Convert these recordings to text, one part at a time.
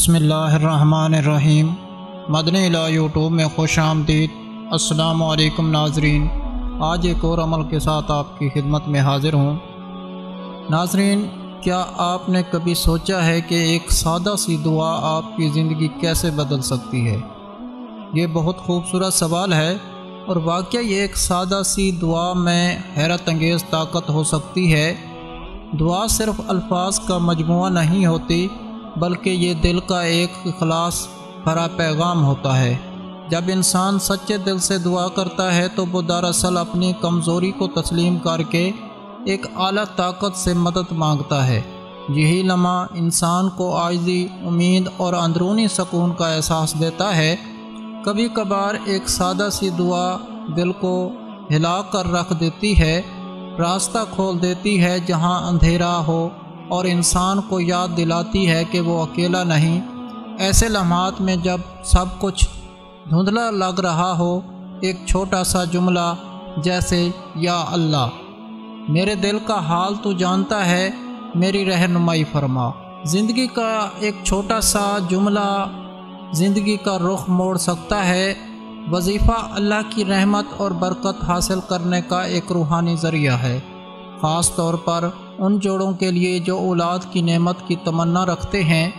بسم اللہ الرحمن الرحیم۔ مدنی لا یوٹیوب میں خوش آمدید۔ السلام علیکم ناظرین، آج ایک اور عمل کے ساتھ آپ کی خدمت میں حاضر ہوں۔ ناظرین، کیا آپ نے کبھی سوچا ہے کہ ایک سادہ سی دعا آپ کی زندگی کیسے بدل سکتی ہے؟ یہ بہت خوبصورت سوال ہے، اور واقعی ایک سادہ سی دعا میں حیرت انگیز طاقت ہو سکتی ہے۔ دعا صرف الفاظ کا مجموعہ نہیں ہوتی، بلکہ یہ دل کا ایک اخلاص بھرا پیغام ہوتا ہے۔ جب انسان سچے دل سے دعا کرتا ہے تو وہ دراصل اپنی کمزوری کو تسلیم کر کے ایک اعلیٰ طاقت سے مدد مانگتا ہے۔ یہی لمحہ انسان کو عاجزی، امید اور اندرونی سکون کا احساس دیتا ہے۔ کبھی کبھار ایک سادہ سی دعا دل کو ہلا کر رکھ دیتی ہے، راستہ کھول دیتی ہے جہاں اندھیرا ہو، اور انسان کو یاد دلاتی ہے کہ وہ اکیلا نہیں۔ ایسے لمحات میں جب سب کچھ دھندلا لگ رہا ہو، ایک چھوٹا سا جملہ جیسے یا اللہ، میرے دل کا حال تو جانتا ہے، میری رہنمائی فرما۔ زندگی کا ایک چھوٹا سا جملہ زندگی کا رخ موڑ سکتا ہے۔ وظیفہ اللہ کی رحمت اور برکت حاصل کرنے کا ایک روحانی ذریعہ ہے، خاص طور پر ان جوڑوں کے لیے جو اولاد کی نعمت کی تمنا رکھتے ہیں۔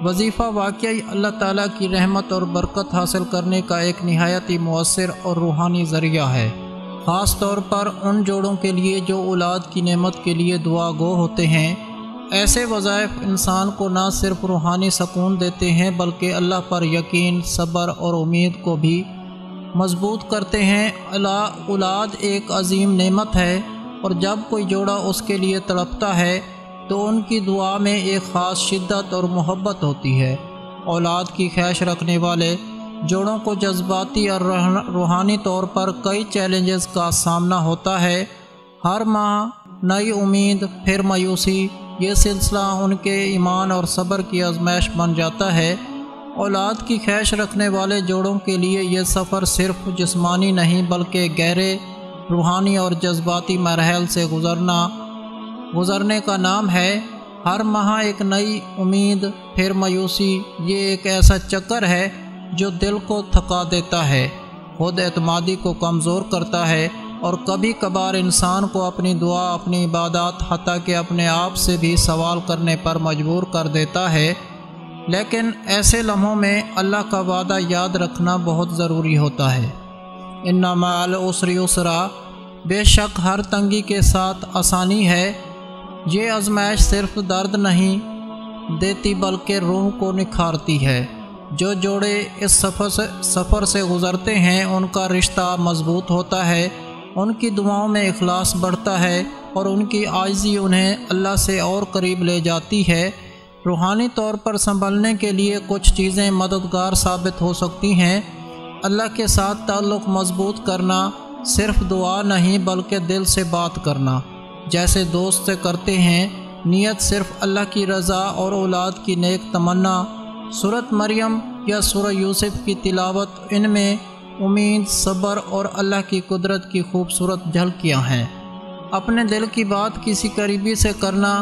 وظیفہ واقعی اللہ تعالیٰ کی رحمت اور برکت حاصل کرنے کا ایک نہایت ہی مؤثر اور روحانی ذریعہ ہے، خاص طور پر ان جوڑوں کے لیے جو اولاد کی نعمت کے لیے دعا گو ہوتے ہیں۔ ایسے وظائف انسان کو نہ صرف روحانی سکون دیتے ہیں، بلکہ اللہ پر یقین، صبر اور امید کو بھی مضبوط کرتے ہیں۔ اولاد ایک عظیم نعمت ہے، اور جب کوئی جوڑا اس کے لیے تڑپتا ہے تو ان کی دعا میں ایک خاص شدت اور محبت ہوتی ہے۔ اولاد کی خواہش رکھنے والے جوڑوں کو جذباتی اور روحانی طور پر کئی چیلنجز کا سامنا ہوتا ہے۔ ہر ماہ نئی امید، پھر مایوسی، یہ سلسلہ ان کے ایمان اور صبر کی آزمائش بن جاتا ہے۔ اولاد کی خواہش رکھنے والے جوڑوں کے لیے یہ سفر صرف جسمانی نہیں، بلکہ گہرے روحانی اور جذباتی مراحل سے گزرنے کا نام ہے۔ ہر ماہ ایک نئی امید، پھر مایوسی، یہ ایک ایسا چکر ہے جو دل کو تھکا دیتا ہے، خود اعتمادی کو کمزور کرتا ہے، اور کبھی کبھار انسان کو اپنی دعا، اپنی عبادات، حتیٰ کہ اپنے آپ سے بھی سوال کرنے پر مجبور کر دیتا ہے۔ لیکن ایسے لمحوں میں اللہ کا وعدہ یاد رکھنا بہت ضروری ہوتا ہے۔ ان مع العسر یسرا، بے شک ہر تنگی کے ساتھ آسانی ہے۔ یہ آزمائش صرف درد نہیں دیتی بلکہ روح کو نکھارتی ہے۔ جو جوڑے اس سفر سے گزرتے ہیں ان کا رشتہ مضبوط ہوتا ہے، ان کی دعاؤں میں اخلاص بڑھتا ہے، اور ان کی عاجزی انہیں اللہ سے اور قریب لے جاتی ہے۔ روحانی طور پر سنبھلنے کے لیے کچھ چیزیں مددگار ثابت ہو سکتی ہیں۔ اللہ کے ساتھ تعلق مضبوط کرنا صرف دعا نہیں، بلکہ دل سے بات کرنا، جیسے دوست سے کرتے ہیں۔ نیت صرف اللہ کی رضا اور اولاد کی نیک تمنا۔ سورۃ مریم یا سورہ یوسف کی تلاوت، ان میں امید، صبر اور اللہ کی قدرت کی خوبصورت جھلکیاں ہیں۔ اپنے دل کی بات کسی قریبی سے کرنا،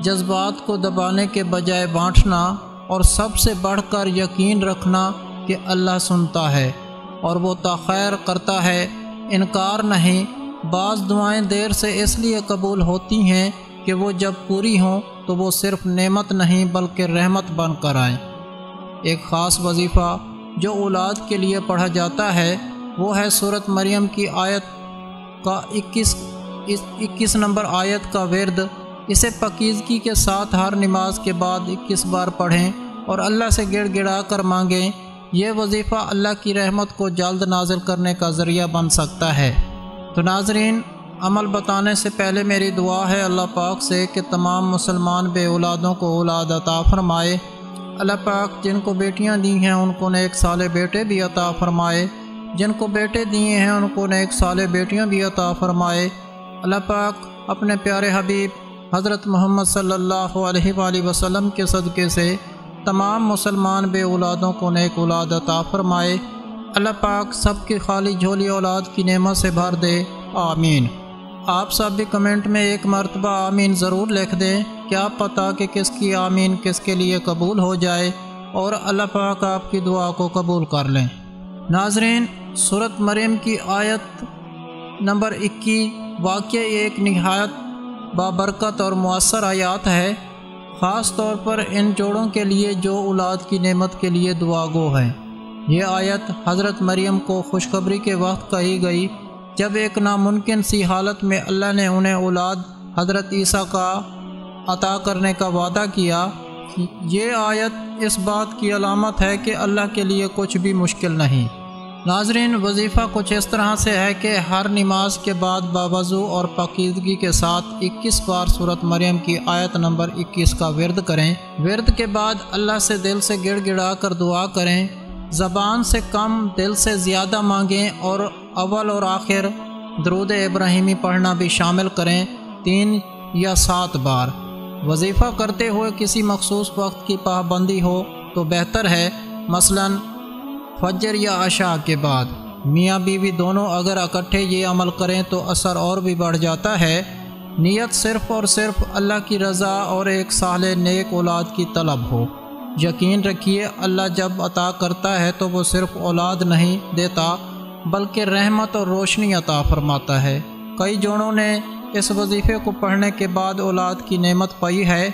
جذبات کو دبانے کے بجائے بانٹنا، اور سب سے بڑھ کر یقین رکھنا کہ اللہ سنتا ہے اور وہ تاخیر کرتا ہے، انکار نہیں۔ بعض دعائیں دیر سے اس لیے قبول ہوتی ہیں کہ وہ جب پوری ہوں تو وہ صرف نعمت نہیں بلکہ رحمت بن کر آئیں۔ ایک خاص وظیفہ جو اولاد کے لیے پڑھا جاتا ہے وہ ہے سورۃ مریم کی آیت کا 21 نمبر آیت کا ورد۔ اسے پاکیزگی کے ساتھ ہر نماز کے بعد 21 بار پڑھیں اور اللہ سے گڑ گڑا کر مانگیں۔ یہ وظیفہ اللہ کی رحمت کو جلد نازل کرنے کا ذریعہ بن سکتا ہے۔ تو ناظرین، عمل بتانے سے پہلے میری دعا ہے اللہ پاک سے کہ تمام مسلمان بے اولادوں کو اولاد عطا فرمائے۔ اللہ پاک جن کو بیٹیاں دی ہیں ان کو نیک صالح بیٹے بھی عطا فرمائے، جن کو بیٹے دیے ہیں ان کو نیک صالح بیٹیاں بھی عطا فرمائے۔ اللہ پاک اپنے پیارے حبیب حضرت محمد صلی اللہ علیہ وآلہ وسلم کے صدقے سے تمام مسلمان بے اولادوں کو نیک اولاد عطا فرمائے۔ اللہ پاک سب کی خالی جھولی اولاد کی نعمت سے بھر دے، آمین۔ آپ سب بھی کمنٹ میں ایک مرتبہ آمین ضرور لکھ دیں، کیا پتہ کہ کس کی آمین کس کے لیے قبول ہو جائے۔ اور اللہ پاک آپ کی دعا کو قبول کر لیں۔ ناظرین، سورۃ مریم کی آیت نمبر 21 واقعی ایک نہایت بابرکت اور مؤثر آیات ہے، خاص طور پر ان جوڑوں کے لیے جو اولاد کی نعمت کے لیے دعا گو ہیں۔ یہ آیت حضرت مریم کو خوشخبری کے وقت کہی گئی جب ایک ناممکن سی حالت میں اللہ نے انہیں اولاد حضرت عیسیٰ کا عطا کرنے کا وعدہ کیا۔ یہ آیت اس بات کی علامت ہے کہ اللہ کے لیے کچھ بھی مشکل نہیں۔ ناظرین، وظیفہ کچھ اس طرح سے ہے کہ ہر نماز کے بعد باوضو اور پاکیزگی کے ساتھ 21 بار سورۃ مریم کی آیت نمبر 21 کا ورد کریں۔ ورد کے بعد اللہ سے دل سے گڑ گڑا کر دعا کریں، زبان سے کم دل سے زیادہ مانگیں، اور اول اور آخر درود ابراہیمی پڑھنا بھی شامل کریں 3 یا 7 بار۔ وظیفہ کرتے ہوئے کسی مخصوص وقت کی پابندی ہو تو بہتر ہے، مثلاً فجر یا عشاء کے بعد۔ میاں بیوی دونوں اگر اکٹھے یہ عمل کریں تو اثر اور بھی بڑھ جاتا ہے۔ نیت صرف اور صرف اللہ کی رضا اور ایک صالح نیک اولاد کی طلب ہو۔ یقین رکھیے، اللہ جب عطا کرتا ہے تو وہ صرف اولاد نہیں دیتا بلکہ رحمت اور روشنی عطا فرماتا ہے۔ کئی جوڑوں نے اس وظیفے کو پڑھنے کے بعد اولاد کی نعمت پائی ہے۔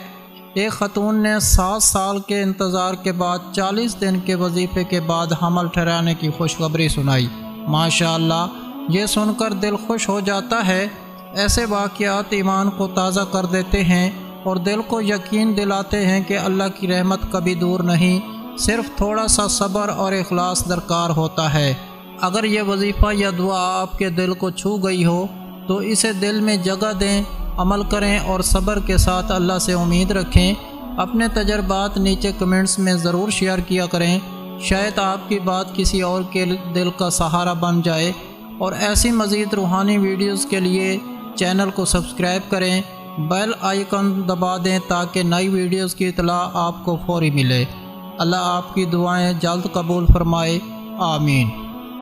ایک خاتون نے 7 سال کے انتظار کے بعد 40 دن کے وظیفے کے بعد حمل ٹھہرانے کی خوشخبری سنائی۔ ماشاءاللہ، یہ سن کر دل خوش ہو جاتا ہے۔ ایسے واقعات ایمان کو تازہ کر دیتے ہیں اور دل کو یقین دلاتے ہیں کہ اللہ کی رحمت کبھی دور نہیں، صرف تھوڑا سا صبر اور اخلاص درکار ہوتا ہے۔ اگر یہ وظیفہ یا دعا آپ کے دل کو چھو گئی ہو تو اسے دل میں جگہ دیں، عمل کریں اور صبر کے ساتھ اللہ سے امید رکھیں۔ اپنے تجربات نیچے کمنٹس میں ضرور شیئر کیا کریں، شاید آپ کی بات کسی اور کے دل کا سہارا بن جائے۔ اور ایسی مزید روحانی ویڈیوز کے لیے چینل کو سبسکرائب کریں، بیل آئیکن دبا دیں تاکہ نئی ویڈیوز کی اطلاع آپ کو فوری ملے۔ اللہ آپ کی دعائیں جلد قبول فرمائے، آمین۔